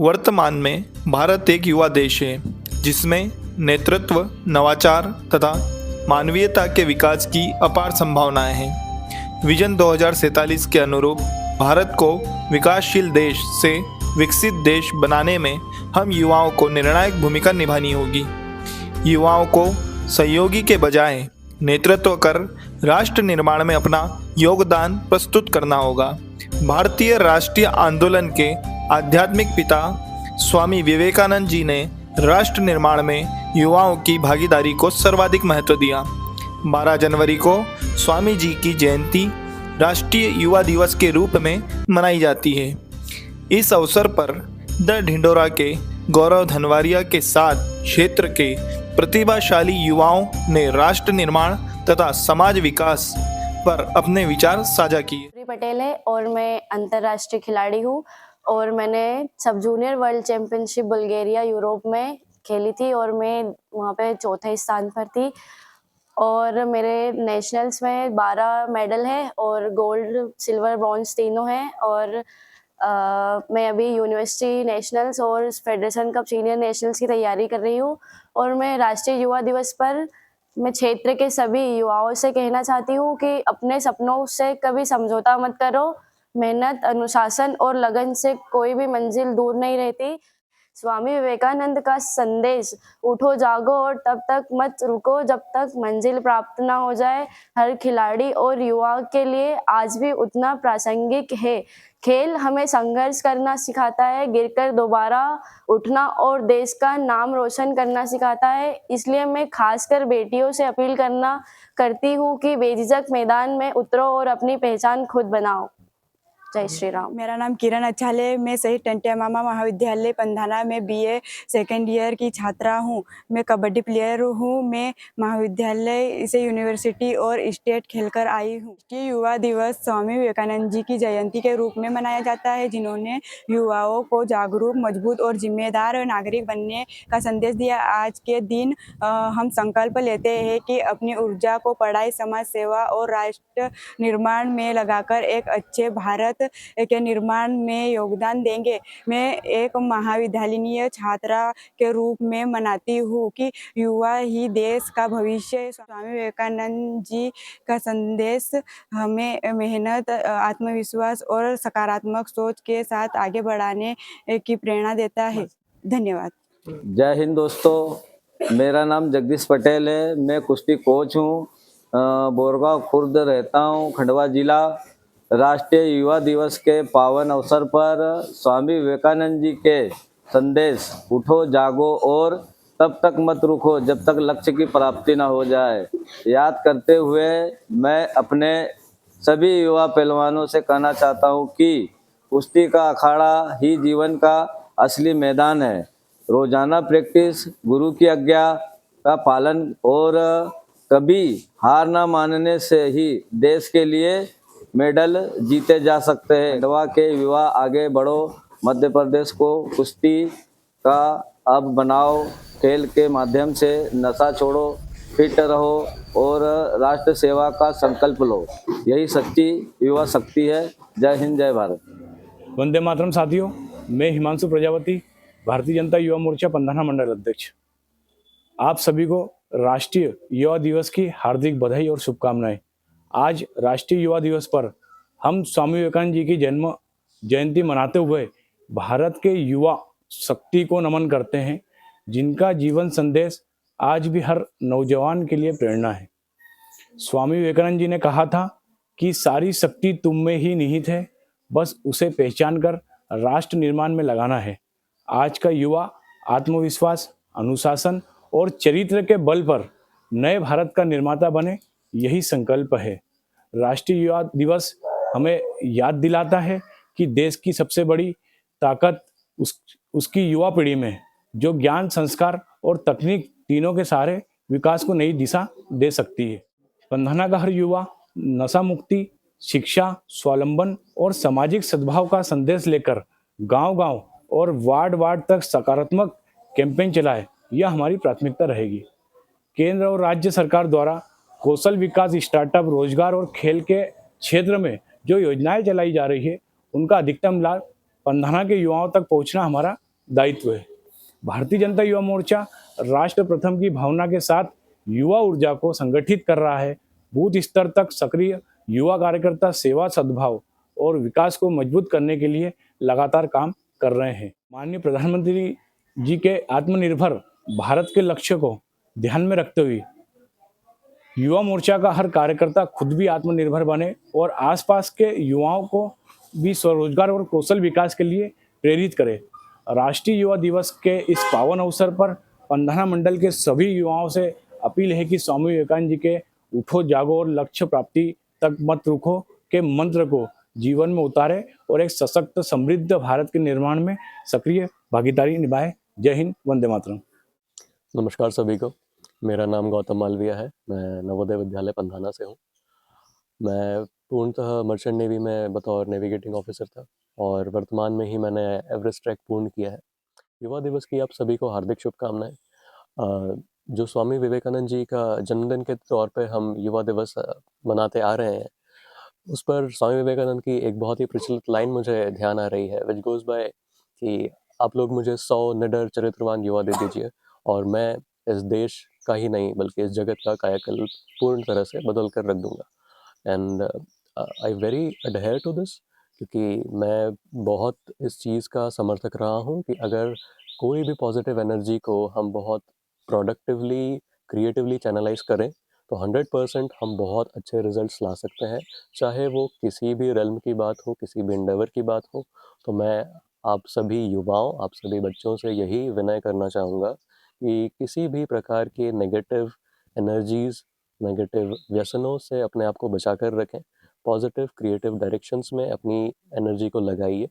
वर्तमान में भारत एक युवा देश है जिसमें नेतृत्व, नवाचार तथा मानवीयता के विकास की अपार संभावनाएं हैं। विजन 2047 के अनुरूप भारत को विकासशील देश से विकसित देश बनाने में हम युवाओं को निर्णायक भूमिका निभानी होगी। युवाओं को सहयोगी के बजाय नेतृत्व कर राष्ट्र निर्माण में अपना योगदान प्रस्तुत करना होगा। भारतीय राष्ट्रीय आंदोलन के आध्यात्मिक पिता स्वामी विवेकानंद जी ने राष्ट्र निर्माण में युवाओं की भागीदारी को सर्वाधिक महत्व दिया। 12 जनवरी को स्वामी जी की जयंती राष्ट्रीय युवा दिवस के रूप में मनाई जाती है। इस अवसर पर द ढिंढोरा के गौरव धनवारिया के साथ क्षेत्र के प्रतिभाशाली युवाओं ने राष्ट्र निर्माण तथा समाज विकास पर अपने विचार साझा किए। पटेल है और मैं अंतर्राष्ट्रीय खिलाड़ी हूँ और मैंने सब junior world championship Bulgaria Europe में खेली थी और मैं वहाँ पे चौथे स्थान पर थी। और मेरे नेशनल्स में 12 मेडल है और गोल्ड, सिल्वर, ब्रॉन्ज तीनों हैं। और मैं अभी यूनिवर्सिटी नेशनल्स और फेडरेशन कप सीनियर नेशनल्स की तैयारी कर रही हूँ। और मैं राष्ट्रीय युवा दिवस पर मैं क्षेत्र के सभी युवाओं से कहना चाहती हूँ कि अपने सपनों से कभी समझौता मत करो। मेहनत, अनुशासन और लगन से कोई भी मंजिल दूर नहीं रहती। स्वामी विवेकानंद का संदेश, उठो जागो और तब तक मत रुको जब तक मंजिल प्राप्त ना हो जाए, हर खिलाड़ी और युवा के लिए आज भी उतना प्रासंगिक है। खेल हमें संघर्ष करना सिखाता है, गिरकर दोबारा उठना और देश का नाम रोशन करना सिखाता है। इसलिए मैं खासकर बेटियों से अपील करती हूँ कि बेझिझक मैदान में उतरो और अपनी पहचान खुद बनाओ। जय श्री राम। मेरा नाम किरण अच्छाले, मैं शहीद टंटिया मामा महाविद्यालय पंधाना में बीए सेकेंड ईयर की छात्रा हूँ। मैं कबड्डी प्लेयर हूँ। मैं महाविद्यालय से यूनिवर्सिटी और स्टेट खेलकर आई हूँ। ये युवा दिवस स्वामी विवेकानंद जी की जयंती के रूप में मनाया जाता है, जिन्होंने युवाओं को जागरूक, मजबूत और जिम्मेदार नागरिक बनने का संदेश दिया। आज के दिन हम संकल्प लेते हैं कि अपनी ऊर्जा को पढ़ाई, समाज सेवा और राष्ट्र निर्माण में लगाकर एक अच्छे भारत के निर्माण में योगदान देंगे। मैं एक महाविद्यालयीन छात्रा के रूप में मानती हूँ कि युवा ही देश का भविष्य है। स्वामी विवेकानंद जी का संदेश हमें मेहनत, आत्मविश्वास और सकारात्मक सोच के साथ आगे बढ़ाने की प्रेरणा देता है। धन्यवाद। जय हिंद दोस्तों, मेरा नाम जगदीश पटेल है। मैं कुश्ती कोच हूँ। बोरगांव खुर्द रहता हूँ, खंडवा जिला। राष्ट्रीय युवा दिवस के पावन अवसर पर स्वामी विवेकानंद जी के संदेश, उठो जागो और तब तक मत रुको जब तक लक्ष्य की प्राप्ति न हो जाए, याद करते हुए मैं अपने सभी युवा पहलवानों से कहना चाहता हूँ कि कुश्ती का अखाड़ा ही जीवन का असली मैदान है। रोजाना प्रैक्टिस, गुरु की आज्ञा का पालन और कभी हार न मानने से ही देश के लिए मेडल जीते जा सकते हैं। खंडवा के युवा आगे बढ़ो, मध्य प्रदेश को कुश्ती का अब बनाओ। खेल के माध्यम से नशा छोड़ो, फिट रहो और राष्ट्र सेवा का संकल्प लो। यही सच्ची युवा शक्ति है। जय हिंद, जय भारत। वंदे मातरम साथियों, मैं हिमांशु प्रजापति, भारतीय जनता युवा मोर्चा पंधाना मंडल अध्यक्ष। आप सभी को राष्ट्रीय युवा दिवस की हार्दिक बधाई और शुभकामनाएं। आज राष्ट्रीय युवा दिवस पर हम स्वामी विवेकानंद जी की जयंती मनाते हुए भारत के युवा शक्ति को नमन करते हैं, जिनका जीवन संदेश आज भी हर नौजवान के लिए प्रेरणा है। स्वामी विवेकानंद जी ने कहा था कि सारी शक्ति तुम में ही निहित है, बस उसे पहचान कर राष्ट्र निर्माण में लगाना है। आज का युवा आत्मविश्वास, अनुशासन और चरित्र के बल पर नए भारत का निर्माता बने, यही संकल्प है। राष्ट्रीय युवा दिवस हमें याद दिलाता है कि देश की सबसे बड़ी ताकत उसकी युवा पीढ़ी में है, जो ज्ञान, संस्कार और तकनीक तीनों के सहारे विकास को नई दिशा दे सकती है। पंधाना का हर युवा नशा मुक्ति, शिक्षा, स्वावलंबन और सामाजिक सद्भाव का संदेश लेकर गांव-गांव और वार्ड तक सकारात्मक कैंपेन चलाए, यह हमारी प्राथमिकता रहेगी। केंद्र और राज्य सरकार द्वारा कौशल विकास, स्टार्टअप, रोजगार और खेल के क्षेत्र में जो योजनाएं चलाई जा रही है, उनका अधिकतम लाभ पंधाना के युवाओं तक पहुंचना हमारा दायित्व है। भारतीय जनता युवा मोर्चा राष्ट्र प्रथम की भावना के साथ युवा ऊर्जा को संगठित कर रहा है। बूथ स्तर तक सक्रिय युवा कार्यकर्ता सेवा, सद्भाव और विकास को मजबूत करने के लिए लगातार काम कर रहे हैं। माननीय प्रधानमंत्री जी के आत्मनिर्भर भारत के लक्ष्य को ध्यान में रखते हुए युवा मोर्चा का हर कार्यकर्ता खुद भी आत्मनिर्भर बने और आसपास के युवाओं को भी स्वरोजगार और कौशल विकास के लिए प्रेरित करे। राष्ट्रीय युवा दिवस के इस पावन अवसर पर पंधाना मंडल के सभी युवाओं से अपील है कि स्वामी विवेकानंद जी के उठो जागो और लक्ष्य प्राप्ति तक मत रुको के मंत्र को जीवन में उतारे और एक सशक्त समृद्ध भारत के निर्माण में सक्रिय भागीदारी निभाए। जय हिंद, वंदे मातरम। नमस्कार सभी को। मेरा नाम गौतम मालवीय है। मैं नवोदय विद्यालय पंधाना से हूँ। मैं पूर्णतः मर्चेंट नेवी में बतौर नेविगेटिंग ऑफिसर था और वर्तमान में ही मैंने एवरेस्ट ट्रैक पूर्ण किया है। युवा दिवस की आप सभी को हार्दिक शुभकामनाएं। जो स्वामी विवेकानंद जी का जन्मदिन के तौर पे हम युवा दिवस मनाते आ रहे हैं, उस पर स्वामी विवेकानंद की एक बहुत ही प्रचलित लाइन मुझे ध्यान आ रही है, विच गोज़ बाय कि आप लोग मुझे 100 निडर चरित्रवान युवा दे दीजिए और मैं इस देश का ही नहीं बल्कि इस जगत का कायाकल्प पूर्ण तरह से बदल कर रख दूंगा। And I very adhere to this, क्योंकि मैं बहुत इस चीज़ का समर्थक रहा हूँ कि अगर कोई भी पॉजिटिव एनर्जी को हम बहुत प्रोडक्टिवली, क्रिएटिवली चैनलाइज करें तो 100% हम बहुत अच्छे रिजल्ट्स ला सकते हैं। चाहे वो किसी भी रेल्म की बात हो, किसी भी एंडेवर की बात हो। तो मैं आप सभी युवाओं, आप सभी बच्चों से यही विनय करना चाहूँगा कि किसी भी प्रकार के नेगेटिव एनर्जीज़, नेगेटिव व्यसनों से अपने आप को बचा कर रखें। पॉजिटिव क्रिएटिव डायरेक्शंस में अपनी एनर्जी को लगाइए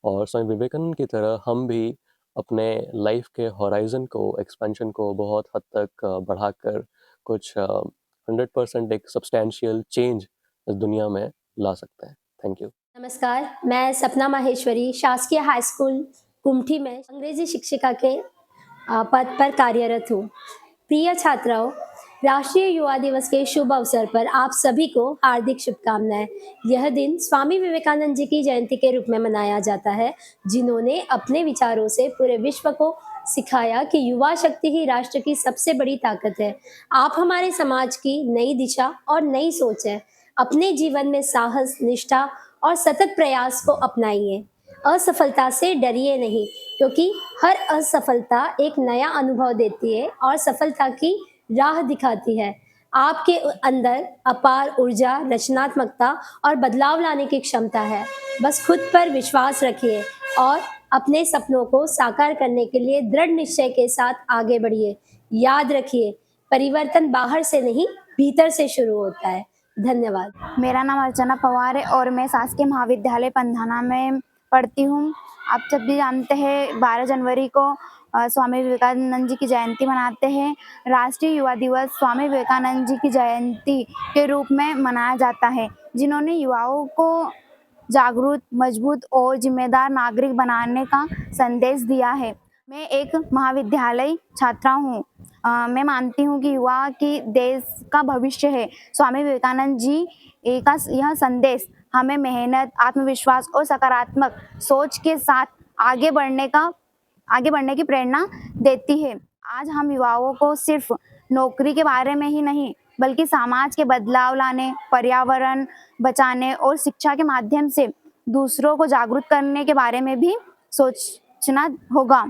और स्वामी विवेकानंद की तरह हम भी अपने लाइफ के हॉराइजन को, एक्सपेंशन को बहुत हद तक बढ़ाकर कुछ 100% एक सब्सटैंशियल चेंज इस दुनिया में ला सकते हैं। Thank you. नमस्कार, मैं सपना माहेश्वरी शासकीय हाई स्कूल कुमठी में अंग्रेजी शिक्षिका के पद पर कार्यरत हूँ। प्रिय छात्राओं, राष्ट्रीय युवा दिवस के शुभ अवसर पर आप सभी को हार्दिक शुभकामनाएं। यह दिन स्वामी विवेकानंद जी की जयंती के रूप में मनाया जाता है, जिन्होंने अपने विचारों से पूरे विश्व को सिखाया कि युवा शक्ति ही राष्ट्र की सबसे बड़ी ताकत है। आप हमारे समाज की नई दिशा और नई सोच है। अपने जीवन में साहस, निष्ठा और सतत प्रयास को अपनाइए। असफलता से डरिए नहीं, क्योंकि हर असफलता एक नया अनुभव देती है और सफलता की राह दिखाती है। आपके अंदर अपार ऊर्जा, रचनात्मकता और बदलाव लाने की क्षमता है। बस खुद पर विश्वास रखिए और अपने सपनों को साकार करने के लिए दृढ़ निश्चय के साथ आगे बढ़िए। याद रखिए, परिवर्तन बाहर से नहीं, भीतर से शुरू होता है। धन्यवाद। मेरा नाम अर्चना पवार है और मैं शासकीय महाविद्यालय पंधाना में पढ़ती हूँ। आप सब भी जानते हैं 12 जनवरी को स्वामी विवेकानंद जी की जयंती मनाते हैं। राष्ट्रीय युवा दिवस स्वामी विवेकानंद जी की जयंती के रूप में मनाया जाता है, जिन्होंने युवाओं को जागरूक, मजबूत और जिम्मेदार नागरिक बनाने का संदेश दिया है। मैं एक महाविद्यालय छात्रा हूँ। मैं मानती हूँ कि युवा की देश का भविष्य है। स्वामी विवेकानंद जी का यह संदेश हमें मेहनत, आत्मविश्वास और सकारात्मक सोच के साथ आगे बढ़ने की प्रेरणा देती है। आज हम युवाओं को सिर्फ नौकरी के बारे में ही नहीं, बल्कि समाज के बदलाव लाने, पर्यावरण बचाने और शिक्षा के माध्यम से दूसरों को जागरूक करने के बारे में भी सोचना होगा।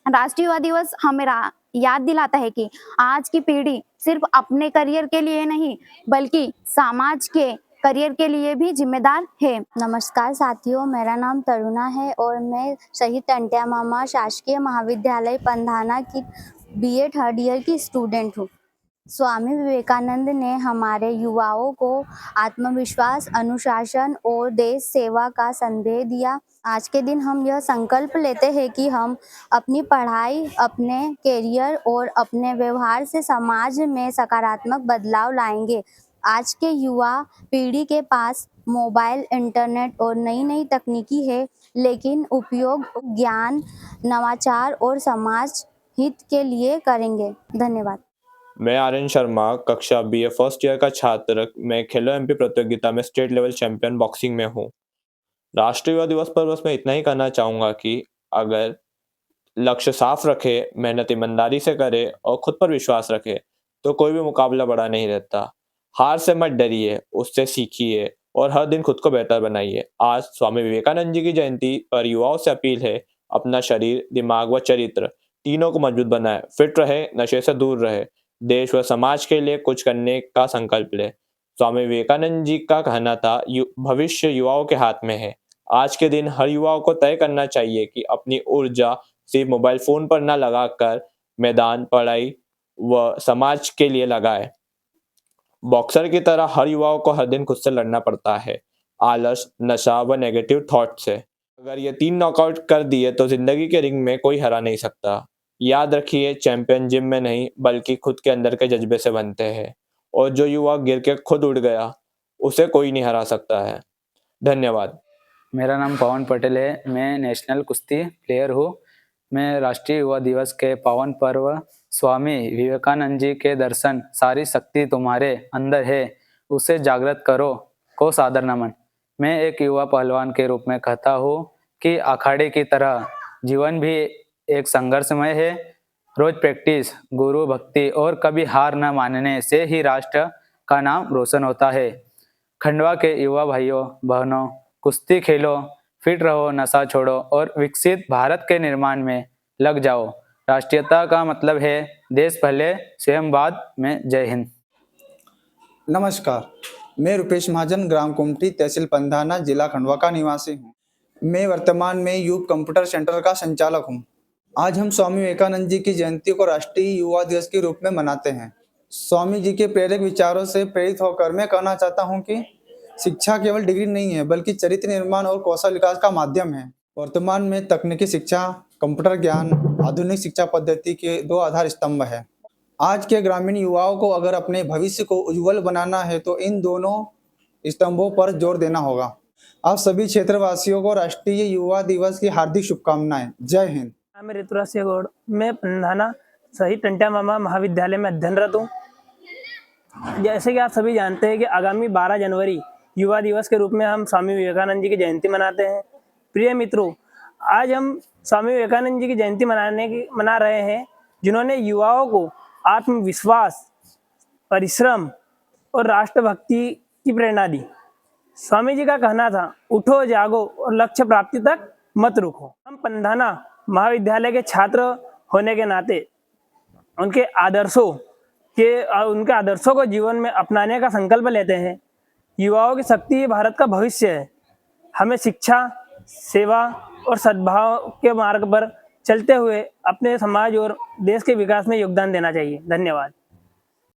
राष्ट्रीय युवा दिवस हमें याद दिलाता है कि आज की पीढ़ी सिर्फ अपने करियर के लिए नहीं, बल्कि समाज के करियर के लिए भी जिम्मेदार है। नमस्कार साथियों, मेरा नाम तरुणा है और मैं शहीद टंटिया मामा शासकीय महाविद्यालय पंधाना की BA थर्ड ईयर की स्टूडेंट हूँ। स्वामी विवेकानंद ने हमारे युवाओं को आत्मविश्वास, अनुशासन और देश सेवा का संदेश दिया। आज के दिन हम यह संकल्प लेते हैं कि हम अपनी पढ़ाई, अपने करियर और अपने व्यवहार से समाज में सकारात्मक बदलाव लाएंगे। आज के युवा पीढ़ी के पास मोबाइल, इंटरनेट और नई नई तकनीकी है, लेकिन उपयोग ज्ञान, नवाचार और समाज हित के लिए करेंगे। धन्यवाद। मैं आर्यन शर्मा, कक्षा BA फर्स्ट ईयर का छात्र। मैं खेलो MP प्रतियोगिता में स्टेट लेवल चैंपियन बॉक्सिंग में हूँ। राष्ट्रीय युवा दिवस पर बस मैं इतना ही कहना चाहूँगा कि अगर लक्ष्य साफ रखे, मेहनत ईमानदारी से करे और खुद पर विश्वास रखे तो कोई भी मुकाबला बड़ा नहीं रहता। हार से मत डरिए, उससे सीखिए और हर दिन खुद को बेहतर बनाइए। आज स्वामी विवेकानंद जी की जयंती पर युवाओं से अपील है, अपना शरीर, दिमाग व चरित्र तीनों को मजबूत बनाए, फिट रहे, नशे से दूर रहे, देश व समाज के लिए कुछ करने का संकल्प ले। स्वामी विवेकानंद जी का कहना था, भविष्य युवाओं के हाथ में है। आज के दिन हर युवाओं को तय करना चाहिए कि अपनी ऊर्जा सिर्फ मोबाइल फोन पर न लगाकर मैदान, पढ़ाई व समाज के लिए लगाए। बॉक्सर की तरह हर युवाओं को हर दिन खुद से लड़ना पड़ता है, आलस, नशा व नेगेटिव थॉट से। अगर ये 3 नॉकआउट कर दिए तो जिंदगी के रिंग में कोई हरा नहीं सकता। याद रखिए, चैंपियन जिम में नहीं बल्कि खुद के अंदर के जज्बे से बनते हैं, और जो युवा गिर के खुद उठ गया उसे कोई नहीं हरा सकता है। धन्यवाद। मेरा नाम पवन पटेल है। मैं नेशनल कुश्ती प्लेयर हूँ। मैं राष्ट्रीय युवा दिवस के पावन पर्व स्वामी विवेकानंद जी के दर्शन, सारी शक्ति तुम्हारे अंदर है, उसे जागृत करो को सादर नमन। मैं एक युवा पहलवान के रूप में कहता हूँ कि अखाड़े की तरह जीवन भी एक संघर्षमय है। रोज प्रैक्टिस, गुरु भक्ति और कभी हार न मानने से ही राष्ट्र का नाम रोशन होता है। खंडवा के युवा भाइयों बहनों, कुश्ती खेलो, फिट रहो, नशा छोड़ो और विकसित भारत के निर्माण में लग जाओ। राष्ट्रीयता का मतलब है देश पहले स्वयं बाद में। जय हिंद। नमस्कार, मैं रुपेश महाजन, ग्राम कुमठी, तहसील पंधाना, जिला खंडवा का निवासी हूँ। मैं वर्तमान में यूथ कंप्यूटर सेंटर का संचालक हूँ। आज हम स्वामी विवेकानंद जी की जयंती को राष्ट्रीय युवा दिवस के रूप में मनाते हैं। स्वामी जी के प्रेरक विचारों से प्रेरित होकर मैं कहना चाहता हूँ कि शिक्षा केवल डिग्री नहीं है बल्कि चरित्र निर्माण और कौशल विकास का माध्यम है। वर्तमान में तकनीकी शिक्षा, कंप्यूटर ज्ञान, आधुनिक शिक्षा पद्धति के 2 आधार स्तंभ है। आज के ग्रामीण युवाओं को अगर अपने भविष्य को उज्जवल बनाना है तो इन दोनों स्तंभों पर जोर देना होगा। आप सभी क्षेत्रवासियों को राष्ट्रीय युवा दिवस की हार्दिक शुभकामनाएं। जय हिंद। मैं ऋतुराज सेगौड़, मैं पंधाना शहीद टंट्या मामा महाविद्यालय में अध्ययनरत हूँ। जैसे कि आप सभी जानते हैं कि आगामी 12 जनवरी युवा दिवस के रूप में हम स्वामी विवेकानंद जी की जयंती मनाते हैं। प्रिय मित्रों, आज हम स्वामी विवेकानंद जी की जयंती मना रहे हैं, जिन्होंने युवाओं को आत्मविश्वास, परिश्रम और राष्ट्रभक्ति की प्रेरणा दी। स्वामी जी का कहना था, उठो, जागो और लक्ष्य प्राप्ति तक मत रुको। हम पंधाना महाविद्यालय के छात्र होने के नाते उनके आदर्शों को जीवन में अपनाने का संकल्प लेते हैं। युवाओं की शक्ति ही भारत का भविष्य है। हमें शिक्षा, सेवा और सद्भाव के मार्ग पर चलते हुए अपने समाज और देश के विकास में योगदान देना चाहिए। धन्यवाद।